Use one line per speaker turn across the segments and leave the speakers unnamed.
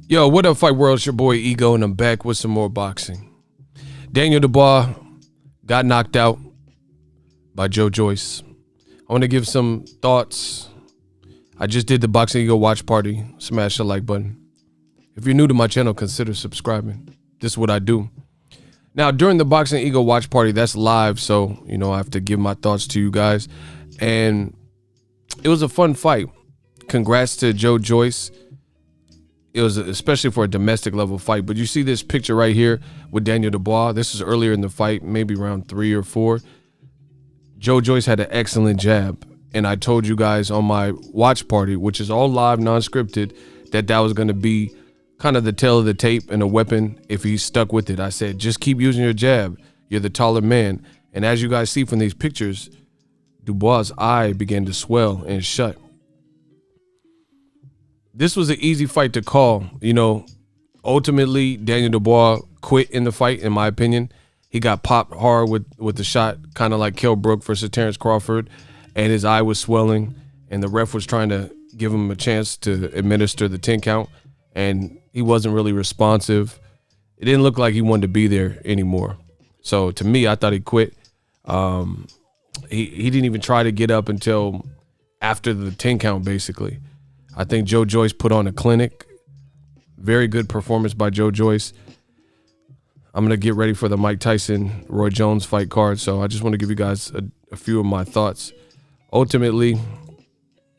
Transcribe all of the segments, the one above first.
Yo, what up, Fight World? It's your boy Ego, and I'm back with some more boxing. Daniel DuBois got knocked out by Joyce. I want to give some thoughts. I just did the Boxingego watch party. Smash the like button. If you're new to my channel, consider subscribing. This is what I do. Now, during the Boxingego watch party, that's live, so, I have to give my thoughts to you guys. And it was a fun fight. Congrats to Joyce. It was especially for a domestic level fight. But you see this picture right here with Daniel DuBois. This is earlier in the fight, maybe round 3 or 4. Joyce had an excellent jab. And I told you guys on my watch party, which is all live, non-scripted, that was going to be kind of the tail of the tape and a weapon if he stuck with it. I said, just keep using your jab. You're the taller man. And as you guys see from these pictures, DuBois' eye began to swell and shut. This was an easy fight to call. Ultimately, Daniel DuBois quit in the fight, in my opinion. He got popped hard with the shot, kind of like Kell Brook versus Terrence Crawford, and his eye was swelling, and the ref was trying to give him a chance to administer the 10 count, and he wasn't really responsive. It didn't look like he wanted to be there anymore. So to me, I thought he quit. He didn't even try to get up until after the 10 count, basically. I think Joyce put on a clinic. Very good performance by Joyce. I'm going to get ready for the Mike Tyson-Roy Jones fight card, so I just want to give you guys a few of my thoughts. Ultimately,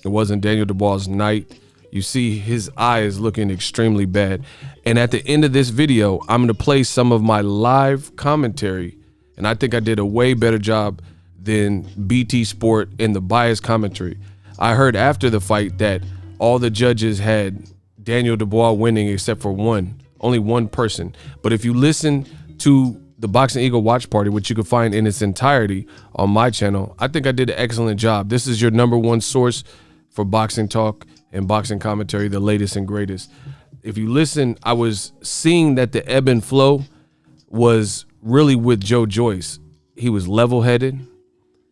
it wasn't Daniel DuBois' night. You see his eye is looking extremely bad. And at the end of this video, I'm going to play some of my live commentary, and I think I did a way better job than BT Sport in the biased commentary. I heard after the fight that all the judges had Daniel DuBois winning except for only one person. But if you listen to the Boxingego watch party, which you can find in its entirety on my channel, I think I did an excellent job. This is your #1 source for boxing talk and boxing commentary, the latest and greatest. If you listen, I was seeing that the ebb and flow was really with Joyce. He was level-headed.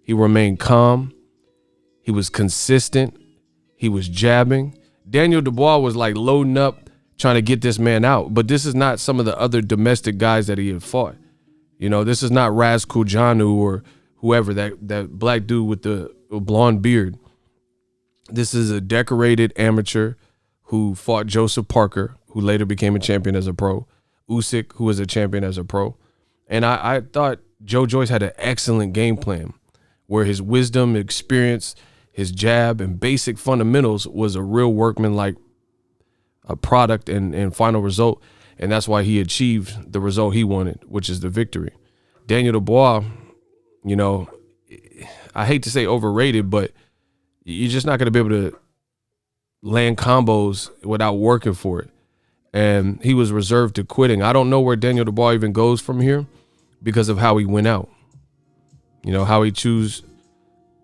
He remained calm. He was consistent. He was jabbing. Daniel DuBois was like loading up, trying to get this man out. But this is not some of the other domestic guys that he had fought. This is not Raz Kujanu or whoever, that black dude with the blonde beard. This is a decorated amateur who fought Joseph Parker, who later became a champion as a pro. Usyk, who was a champion as a pro. And I thought Joyce had an excellent game plan where his wisdom, experience, his jab, and basic fundamentals was a real workman-like a product and final result. And that's why he achieved the result he wanted, which is the victory. Daniel DuBois, I hate to say overrated, but you're just not going to be able to land combos without working for it. And he was reserved to quitting. I don't know where Daniel DuBois even goes from here because of how he went out. How he chose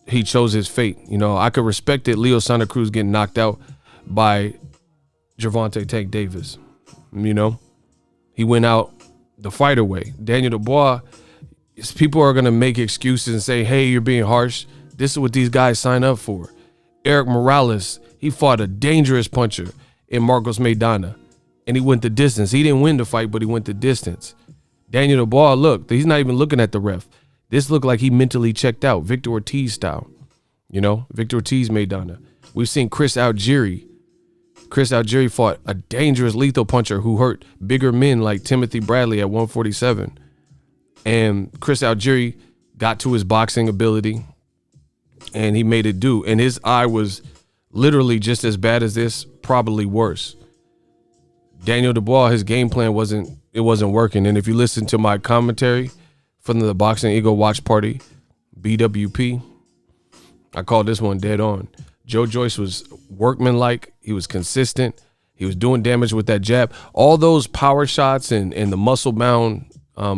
his fate. I could respect it. Leo Santa Cruz getting knocked out by Gervonta Tank Davis. He went out the fighter way. Daniel DuBois, people are going to make excuses and say, hey, you're being harsh. This is what these guys sign up for. Eric Morales, he fought a dangerous puncher in Marcos Maidana, and he went the distance. He didn't win the fight, but he went the distance. Daniel DuBois, look, he's not even looking at the ref. This looked like he mentally checked out, Victor Ortiz style. Victor Ortiz Maidana. We've seen Chris Algieri. Chris Algieri fought a dangerous lethal puncher who hurt bigger men like Timothy Bradley at 147. And Chris Algieri got to his boxing ability, and he made it do. And his eye was literally just as bad as this, probably worse. Daniel DuBois, his game plan wasn't working. And if you listen to my commentary from the Boxingego watch party, BWP, I called this one dead on. Joyce was workmanlike. He was consistent. He was doing damage with that jab. All those power shots and the muscle-bound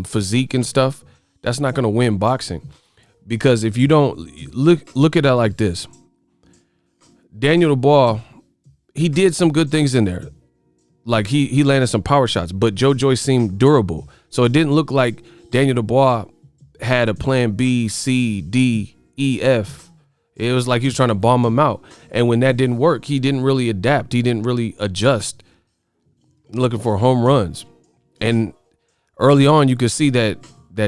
physique and stuff, that's not going to win boxing. Because if you don't look at it like this, Daniel DuBois, he did some good things in there. Like he landed some power shots, but Joyce seemed durable. So it didn't look like Daniel DuBois had a plan B, C, D, E, F. It was like he was trying to bomb him out. And when that didn't work, he didn't really adapt. He didn't really adjust. looking for home runs. And early on, you could see that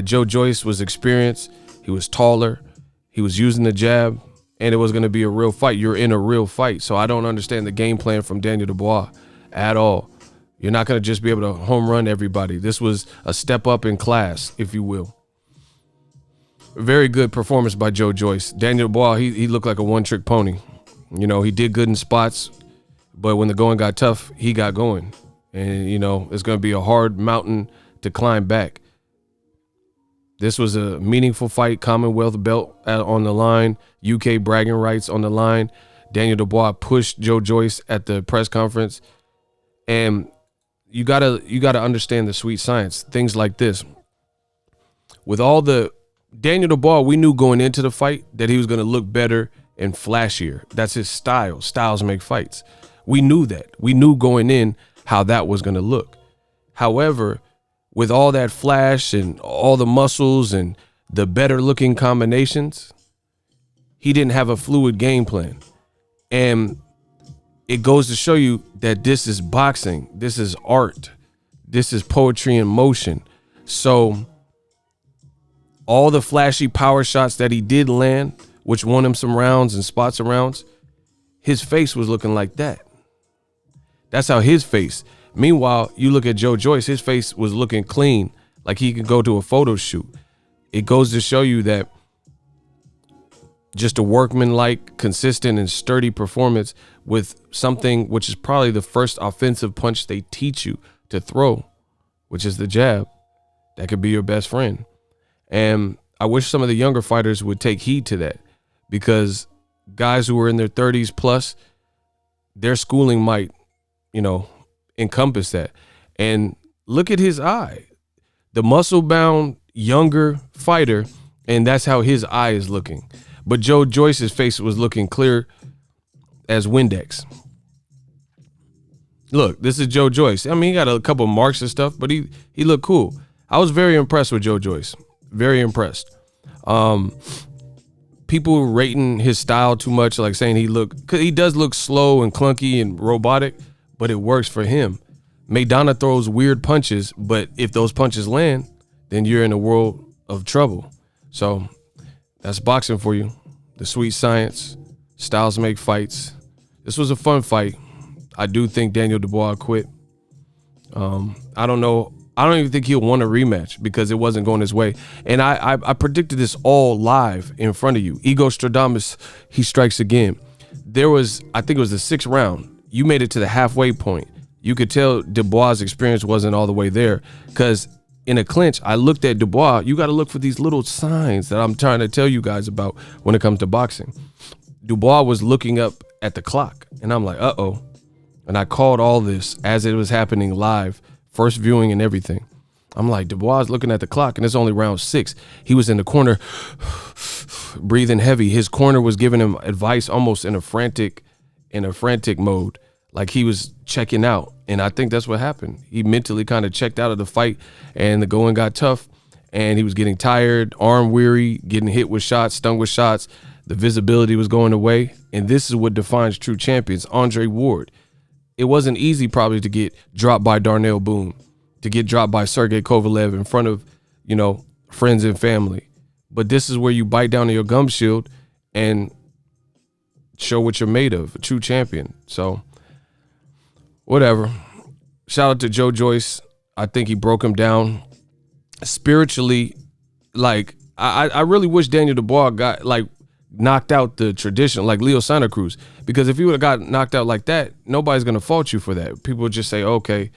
Joe Joyce was experienced. He was taller. He was using the jab, and it was going to be a real fight. You're in a real fight. So I don't understand the game plan from Daniel DuBois at all. You're not going to just be able to home run everybody. This was a step up in class, if you will. Very good performance by Joe Joyce. Daniel DuBois, he looked like a one-trick pony. You know, he did good in spots, but when the going got tough, he got going. And, you know, it's going to be a hard mountain to climb back. This was a meaningful fight. Commonwealth belt on the line. UK bragging rights on the line. Daniel DuBois pushed Joe Joyce at the press conference. And you gotta understand the sweet science. Things like this. With all the Daniel DuBois, we knew going into the fight that he was going to look better and flashier. That's his style. Styles make fights. We knew that. We knew going in how that was going to look. However, with all that flash and all the muscles and the better looking combinations, he didn't have a fluid game plan. And it goes to show you that this is boxing. This is art. This is poetry in motion. So all the flashy power shots that he did land, which won him some rounds and spots of rounds, his face was looking like that. That's how his face. Meanwhile, you look at Joe Joyce, his face was looking clean, like he could go to a photo shoot. It goes to show you that just a workmanlike, consistent, and sturdy performance with something which is probably the first offensive punch they teach you to throw, which is the jab. That could be your best friend. And I wish some of the younger fighters would take heed to that, because guys who are in their 30s plus, their schooling might, you know, encompass that. And look at his eye, the muscle bound younger fighter, and that's how his eye is looking. But Joe Joyce's face was looking clear as Windex. Look, this is Joe Joyce. I mean, he got a couple marks and stuff, but he looked cool. I was very impressed with Joe Joyce. Very impressed. People rating his style too much, like saying cause he does look slow and clunky and robotic, but it works for him. Maidana throws weird punches, but if those punches land, then you're in a world of trouble. So that's boxing for you. The sweet science. Styles make fights. This was a fun fight. I do think Daniel DuBois quit. I don't know. I don't even think he'll want a rematch because it wasn't going his way. And I predicted this all live in front of you. Ego Stradamus, he strikes again. I think it was the 6th round. You made it to the halfway point. You could tell DuBois' experience wasn't all the way there, because in a clinch, I looked at DuBois. You got to look for these little signs that I'm trying to tell you guys about when it comes to boxing. DuBois was looking up at the clock, and I'm like, uh-oh. And I called all this as it was happening live, first viewing and everything. I'm like, DuBois is looking at the clock, and it's only round 6. He was in the corner, breathing heavy. His corner was giving him advice almost in a frantic mode, like he was checking out. And I think that's what happened. He mentally kind of checked out of the fight, and the going got tough, and he was getting tired, arm weary, getting hit with shots, stung with shots. The visibility was going away. And this is what defines true champions. Andre Ward. It wasn't easy probably to get dropped by Darnell Boone, to get dropped by Sergey Kovalev in front of, you know, friends and family. But this is where you bite down on your gum shield and show what you're made of, a true champion. So whatever. Shout out to Joe Joyce. I think he broke him down spiritually. Like, I really wish Daniel DuBois got, like, knocked out the tradition, like Leo Santa Cruz, because if he would have got knocked out like that, nobody's going to fault you for that. People would just say, okay,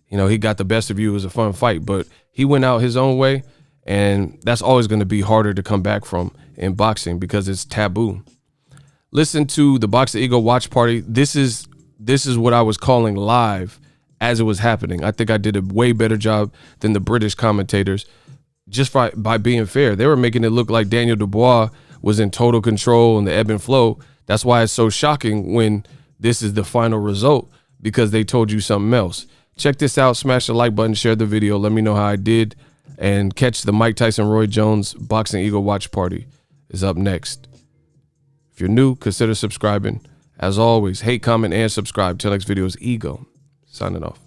you know, he got the best of you. It was a fun fight, but he went out his own way, and that's always going to be harder to come back from in boxing because it's taboo. Listen to the Boxingego watch party. This is what I was calling live as it was happening. I think I did a way better job than the British commentators, just by being fair. They were making it look like Daniel DuBois was in total control and the ebb and flow. That's why it's so shocking when this is the final result, because they told you something else. Check this out. Smash the like button, share the video. Let me know how I did, and catch the Mike Tyson Roy Jones Boxingego watch party is up next. If you're new, consider subscribing. As always, hate, comment, and subscribe. Till next video is Ego signing off.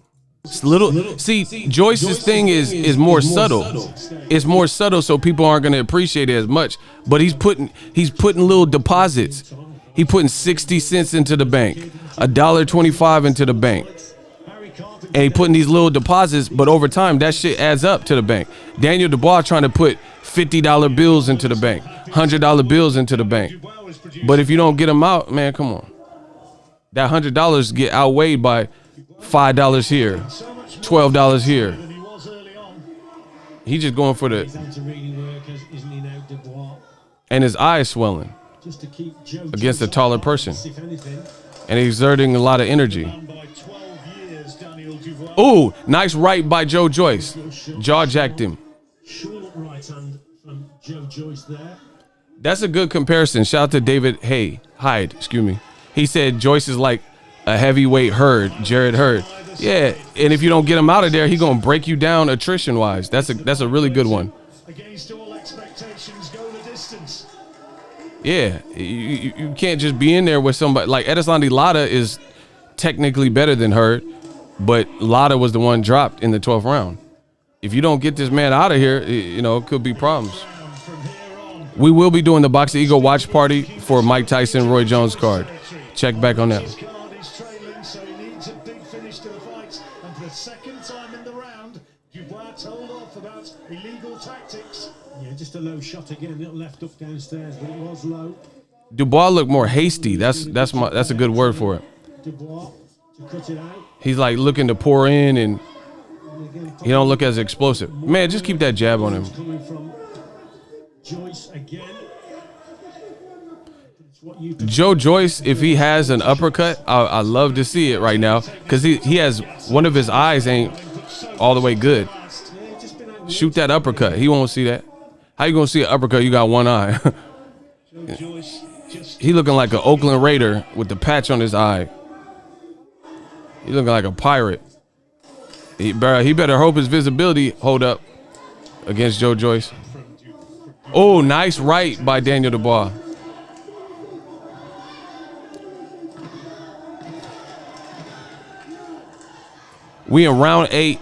It's little. See, Joyce's thing is more subtle. It's more subtle, so people aren't gonna appreciate it as much. But he's putting little deposits. He putting 60 cents into the bank, $1.25 into the bank, and he putting these little deposits. But over time, that shit adds up to the bank. Daniel DuBois trying to put $50 bills into the bank, $100 bills into the bank. But if you don't get them out, man, come on. That $100 get outweighed by $5 here, $12 here. He just going for the, and his eye is swelling against a taller person, and exerting a lot of energy. Ooh, nice right by Joe Joyce. Jaw jacked him. That's a good comparison. Shout out to David Hyde, excuse me. He said Joyce is like a heavyweight Jared Hurd. Yeah, and if you don't get him out of there, he gonna break you down attrition wise. That's a really good one. Against all expectations, go the distance. Yeah, you can't just be in there with somebody like Edeslandi Lara is technically better than Hurd, but Lara was the one dropped in the 12th round. If you don't get this man out of here, you know, it could be problems. We will be doing the Boxingego watch party for Mike Tyson, Roy Jones card. Check back on that.
Yeah, just a low shot again, little left up downstairs, but it was low.
DuBois looked more hasty. That's a good word for it. DuBois to cut it out. He's like looking to pour in, and he don't look as explosive. Man, just keep that jab on him.
Coming from Joyce again.
Joe Joyce, if he has an uppercut, I love to see it right now, because he has one of his eyes ain't all the way good. Shoot that uppercut. He won't see that. How you gonna see an uppercut? You got one eye. He looking like an Oakland Raider with the patch on his eye. He looking like a pirate. He better hope his visibility hold up against Joe Joyce. Oh, nice right by Daniel DuBois. We in round 8.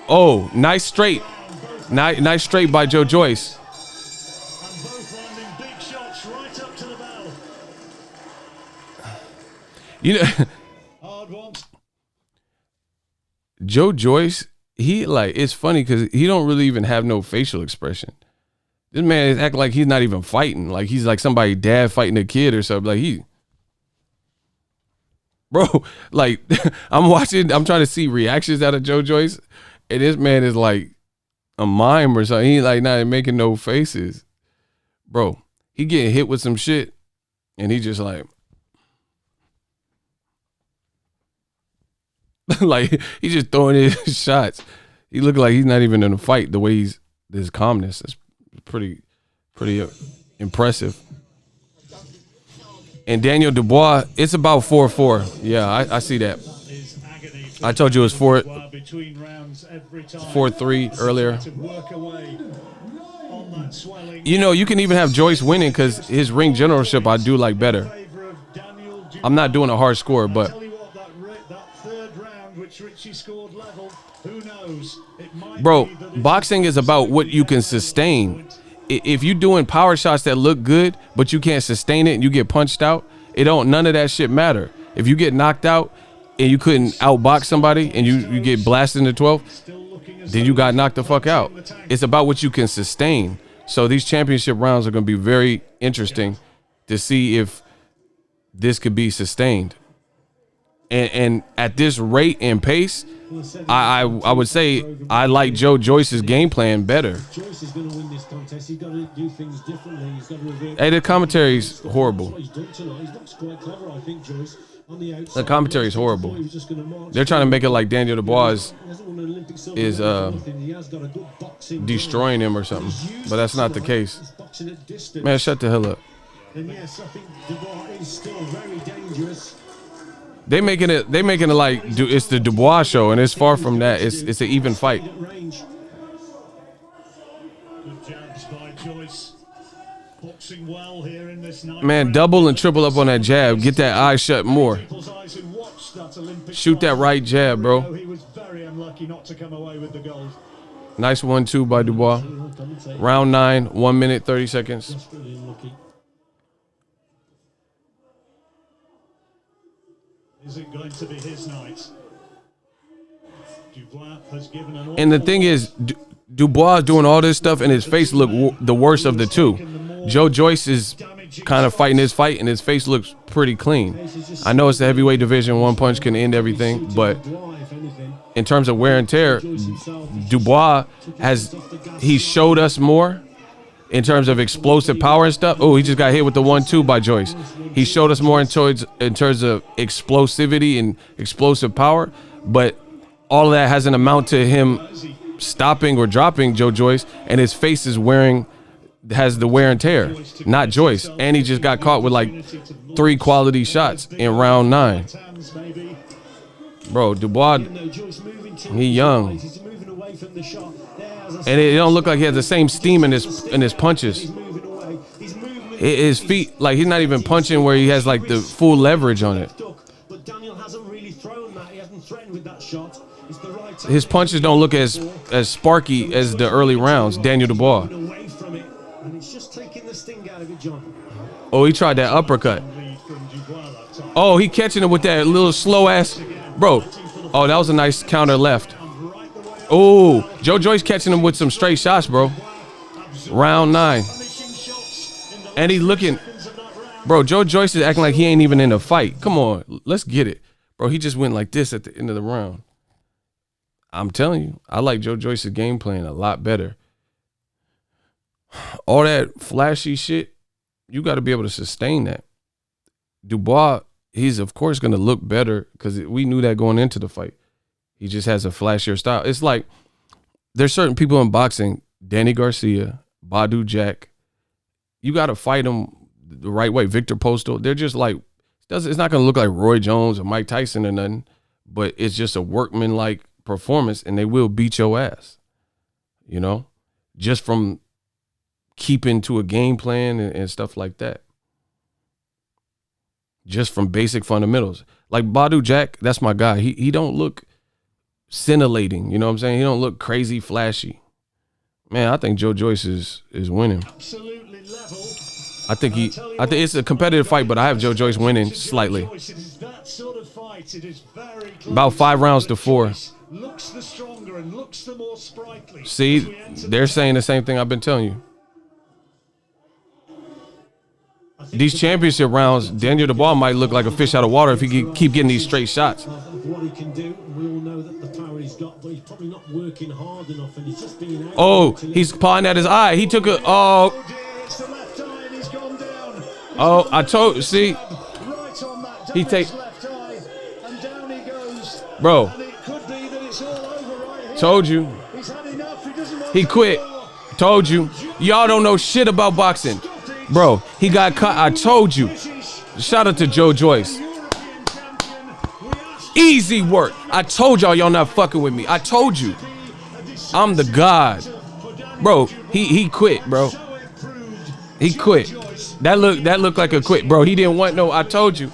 Oh, nice straight. Nice straight by Joe Joyce.
And both landing big shots right up to the bell.
You know,
hard ones.
Joe Joyce, it's funny because he don't really even have no facial expression. This man is acting like he's not even fighting. Like he's like somebody dad fighting a kid or something. Like bro, like I'm trying to see reactions out of Joe Joyce, and this man is like a mime or something. He like not making no faces. Bro, he getting hit with some shit, and he just like like he just throwing his shots. He look like he's not even in a fight. The way his calmness is pretty impressive. And Daniel DuBois, it's about 4-4. Yeah, I see that. I told you it was 4-3 earlier. You know, you can even have Joyce winning because his ring generalship I do like better. I'm not doing a hard score, but bro, boxing is about what you can sustain. If you're doing power shots that look good, but you can't sustain it and you get punched out, none of that shit matter. If you get knocked out and you couldn't outbox somebody and you get blasted in the 12th, then you got knocked the fuck out. It's about what you can sustain. So these championship rounds are going to be very interesting to see if this could be sustained. And at this rate and pace, I would say I like Joe Joyce's game plan better.
Joyce is going to win this contest. He's got to do things differently. He's got to revert.
Hey, the commentary's horrible.
He's done tonight. He's looks quite clever, I think, Joyce. On the outside,
the commentary's horrible. They're trying to make it like Daniel DuBois is destroying him or something, but that's not the case. Man, shut the hell up.
And yes, I think DuBois is still very dangerous.
They making it like it's the DuBois show, and it's far from that. It's an even fight.
Good jabs by Joyce. Boxing well here in this night.
Man, double and triple up on that jab. Get that eye shut more. Shoot that right jab, bro.
He was very unlucky. lucky not to come away with the gold.
Nice 1-2 by DuBois. Round 9, 1 minute, 30 seconds.
Just really unlucky.
Is it going to be his night? DuBois has given an
And the thing is, DuBois doing all this stuff, and his face looked the worst of the two. Joe Joyce is kind of fighting his fight, and his face looks pretty clean. I know it's the heavyweight division. One punch can end everything, but in terms of wear and tear, DuBois he showed us more in terms of explosive power and stuff. Oh, he just got hit with the 1-2 by Joyce. He showed us more in terms of explosivity and explosive power, but all of that hasn't amounted to him stopping or dropping Joe Joyce, and his face has the wear and tear, not Joyce. And he just got caught with like 3 quality shots in round 9. Bro, DuBois, he young, and it don't look like he has the same steam in his punches. His feet, like he's not even punching where he has like the full leverage on it.
But Daniel hasn't really thrown that. He hasn't threatened with that shot. It's the right
His punches don't look as sparky as the early rounds. Daniel DuBois.
away from it, and it's just taking the sting out of it, John.
Oh, he tried that uppercut. Oh, he catching it with that little slow ass, bro. Oh, that was a nice counter left. Oh, Joe Joyce catching him with some straight shots, bro. Round 9. And he's looking, bro, Joe Joyce is acting like he ain't even in a fight. Come on, let's get it. Bro, he just went like this at the end of the round. I'm telling you, I like Joe Joyce's game plan a lot better. All that flashy shit, you got to be able to sustain that. DuBois, he's of course going to look better because we knew that going into the fight. He just has a flashier style. It's like there's certain people in boxing, Danny Garcia, Badu Jack, you got to fight them the right way. Victor Postal, they're just like, it's not going to look like Roy Jones or Mike Tyson or nothing, but it's just a workman-like performance, and they will beat your ass, you know, just from keeping to a game plan and stuff like that. Just from basic fundamentals. Like Badu Jack, that's my guy. He don't look scintillating, you know what I'm saying? He don't look crazy flashy. Man, I think Joe Joyce is winning.
Absolutely level.
I think it's a competitive fight, but I have Joe Joyce winning slightly. About 5 rounds to 4.
Looks the stronger and looks the more sprightly.
See, they're saying the same thing I've been telling you. These championship rounds, Daniel DuBois might look like a fish out of water if he keep getting these straight shots.
What he can do, we all know that the power he's got, but he's probably not working hard enough, and he's just being out.
Oh, he's pawing at his eye. He took a
It's the left eye and he's gone down.
Oh, I told see.
Right on that
He take
left eye, and down he goes.
bro.
And it could be that it's all over right here.
Told you.
He's had enough. He doesn't want
He
to
quit.
go.
Told you. Y'all don't know shit about boxing. Bro, he got cut. I told you. Shout out to Joe Joyce. Easy work. I told y'all not fucking with me. I told you. I'm the god. Bro, he quit, bro. He quit. That looked like a quit, bro. He didn't want no, I told you.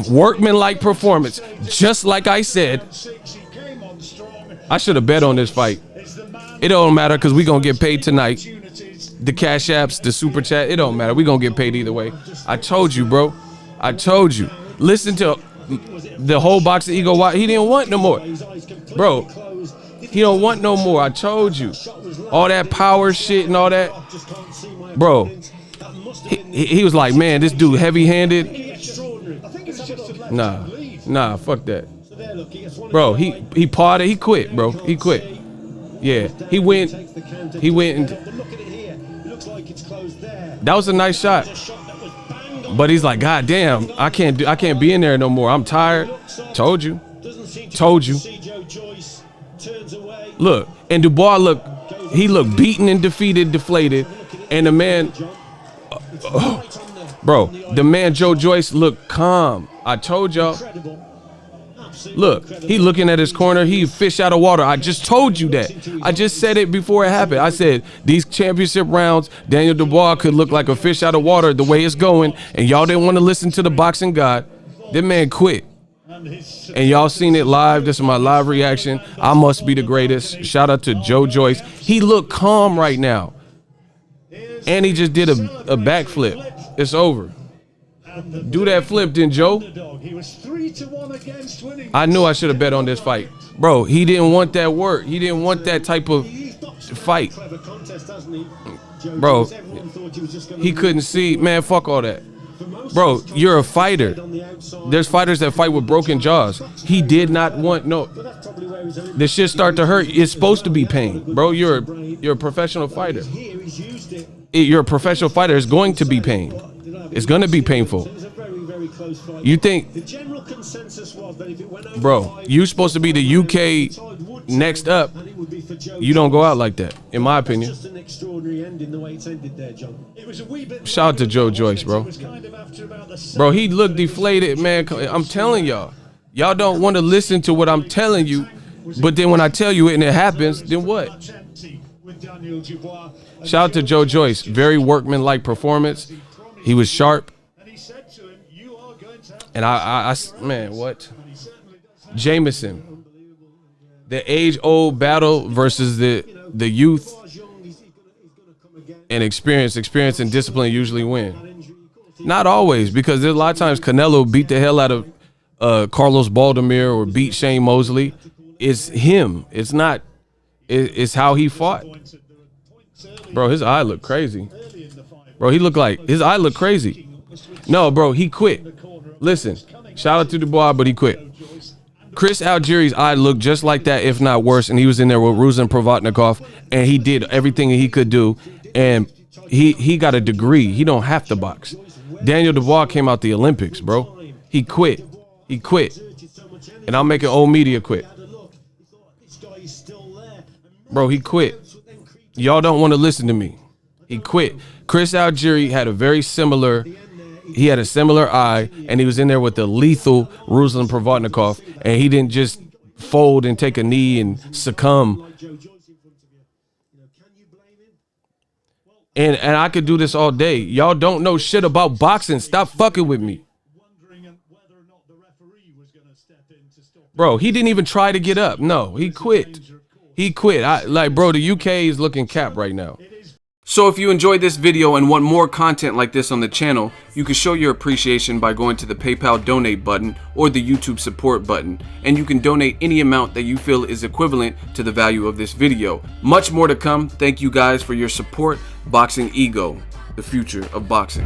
Workman-like performance. Just like I said. I should have bet on this fight. It don't matter because we gonna get paid tonight. The cash apps, the super chat, it don't matter. We gonna get paid either way. I told you, bro. I told you. Listen to the whole Boxingego. He didn't want no more, bro. He don't want no more. I told you. All that power shit and all that, bro. He was like, man, this dude heavy-handed. Nah, fuck that, bro. He parted. He quit, bro. He quit. Yeah, he went and that was a nice shot. But he's like, God damn, I can't be in there no more. I'm tired. Told you. Look, and DuBois looked beaten and defeated, deflated. And the man, bro, the man Joe Joyce looked calm. I told y'all. Look, he looking at his corner. He fish out of water. I just told you that. I just said it before it happened. I said these championship rounds, Daniel DuBois could look like a fish out of water the way it's going. And y'all didn't want to listen to the boxing god. That man quit. And y'all seen it live. This is my live reaction. I must be the greatest. Shout out to Joyce. He looked calm right now. And he just did a backflip. It's over. Do that flip then, Joe. I knew I should have bet on this fight. Bro, he didn't want that work. He didn't want that type of fight. Bro, he couldn't see. Man, fuck all that. Bro, you're a fighter. There's fighters that fight with broken jaws. He did not want, no. This shit start to hurt. It's supposed to be pain. Bro, you're a professional fighter. You're a professional fighter. It's going to be pain. It's going to be painful. You think, bro, you're supposed to be the UK next up. You don't go out like that, in my opinion. Shout out to Joyce, bro. Bro, he looked deflated, man. I'm telling y'all. Y'all don't want to listen to what I'm telling you, but then when I tell you it and it happens, then what? Shout out to Joyce. Very workmanlike performance. He was sharp. And I man, what? Jameson. The age-old battle versus the youth and experience. Experience and discipline usually win. Not always, because there's a lot of times Canelo beat the hell out of Carlos Baldomir or beat Shane Mosley. It's him. It's not. It's how he fought. Bro, his eye looked crazy. Bro, he looked like his eye looked crazy. No, bro, he quit. Listen, shout out to DuBois, but he quit. Chris Algieri's eye looked just like that, if not worse, and he was in there with Ruslan Provodnikov, and he did everything he could do, and he got a degree. He don't have to box. Daniel DuBois came out the Olympics, bro. He quit. He quit. And I'm making old media quit. Bro, he quit. Y'all don't want to listen to me. He quit. Chris Algieri had a very similar, he had a similar eye, and he was in there with the lethal Ruslan Provodnikov, and he didn't just fold and take a knee and succumb. And I could do this all day. Y'all don't know shit about boxing. Stop fucking with me. Bro, he didn't even try to get up. No, he quit. He quit. Bro, the UK is looking cap right now. So if you enjoyed this video and want more content like this on the channel, you can show your appreciation by going to the PayPal donate button or the YouTube support button, and you can donate any amount that you feel is equivalent to the value of this video. Much more to come. Thank you guys for your support. Boxingego, the future of boxing.